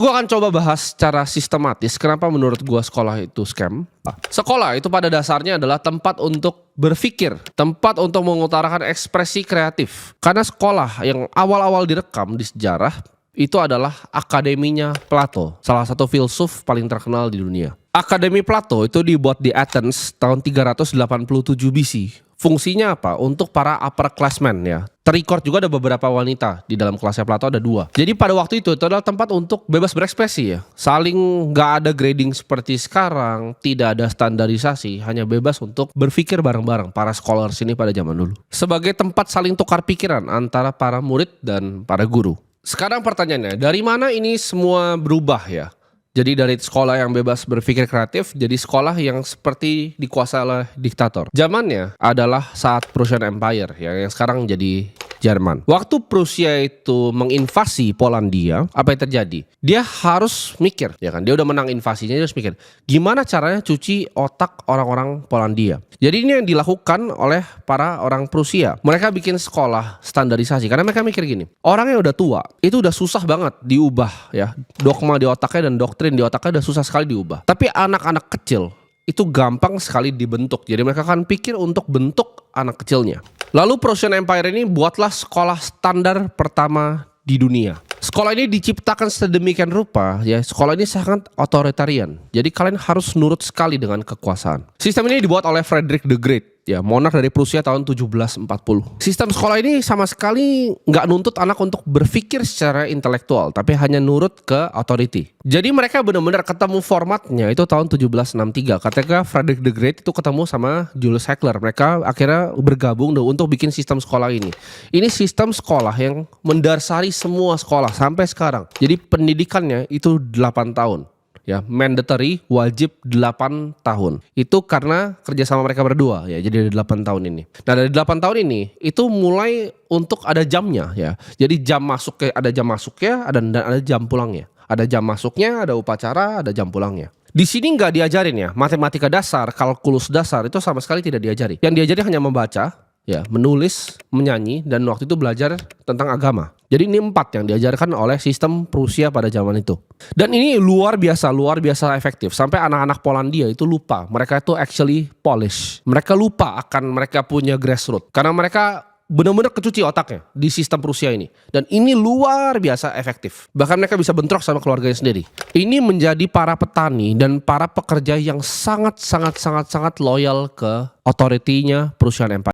Gua akan coba bahas secara sistematis kenapa menurut gua sekolah itu scam. Sekolah itu pada dasarnya adalah tempat untuk berpikir, tempat untuk mengutarakan ekspresi kreatif. Karena sekolah yang awal-awal direkam di sejarah itu adalah akademinya Plato, salah satu filsuf paling terkenal di dunia. Akademi Plato itu dibuat di Athens tahun 387 BC. Fungsinya apa? Untuk para upper classmen ya. Terrecord juga ada beberapa wanita di dalam kelasnya Plato, ada 2. Jadi pada waktu itu adalah tempat untuk bebas berekspresi ya. Saling gak ada grading seperti sekarang, tidak ada standarisasi, hanya bebas untuk berpikir bareng-bareng para scholars ini pada zaman dulu. Sebagai tempat saling tukar pikiran antara para murid dan para guru. Sekarang pertanyaannya, dari mana ini semua berubah ya? Jadi dari sekolah yang bebas berpikir kreatif jadi sekolah yang seperti dikuasai oleh diktator. Zamannya adalah saat Prussian Empire yang sekarang jadi Jerman. Waktu Prusia itu menginvasi Polandia, apa yang terjadi? Dia harus mikir, ya kan? Dia udah menang invasinya, dia harus mikir gimana caranya cuci otak orang-orang Polandia. Jadi ini yang dilakukan oleh para orang Prusia. Mereka bikin sekolah standarisasi karena mereka mikir gini, orang yang udah tua itu udah susah banget diubah ya. Dogma di otaknya dan doktrin di otaknya udah susah sekali diubah. Tapi anak-anak kecil itu gampang sekali dibentuk. Jadi mereka akan pikir untuk bentuk anak kecilnya. Lalu Prussian Empire ini buatlah sekolah standar pertama di dunia. Sekolah ini diciptakan sedemikian rupa ya, sekolah ini sangat otoritarian. Jadi kalian harus nurut sekali dengan kekuasaan. Sistem ini dibuat oleh Frederick the Great ya, monark dari Prusia tahun 1740. Sistem sekolah ini sama sekali nggak nuntut anak untuk berpikir secara intelektual, tapi hanya nurut ke authority. Jadi mereka benar-benar ketemu formatnya itu tahun 1763 ketika Frederick the Great itu ketemu sama Julius Hegler. Mereka akhirnya bergabung untuk bikin sistem sekolah ini. Ini sistem sekolah yang mendasari semua sekolah sampai sekarang. Jadi pendidikannya itu 8 tahun. Ya, mandatory, wajib 8 tahun. Itu karena kerjasama mereka berdua ya, jadi ada 8 tahun ini. Nah dari 8 tahun ini itu mulai untuk ada jamnya ya. Jadi jam masuknya ada jam masuknya, ada jam pulangnya. Ada jam masuknya, ada upacara, ada jam pulangnya. Di sini nggak diajarin ya matematika dasar, kalkulus dasar itu sama sekali tidak diajari. Yang diajari hanya membaca, ya, menulis, menyanyi, dan waktu itu belajar tentang agama. Jadi ini 4 yang diajarkan oleh sistem Prusia pada zaman itu. Dan ini luar biasa efektif. Sampai anak-anak Polandia itu lupa. Mereka itu actually Polish. Mereka lupa akan mereka punya grassroots. Karena mereka benar-benar kecuci otaknya di sistem Prusia ini. Dan ini luar biasa efektif. Bahkan mereka bisa bentrok sama keluarganya sendiri. Ini menjadi para petani dan para pekerja yang sangat loyal ke otoritinya Prussian Empire.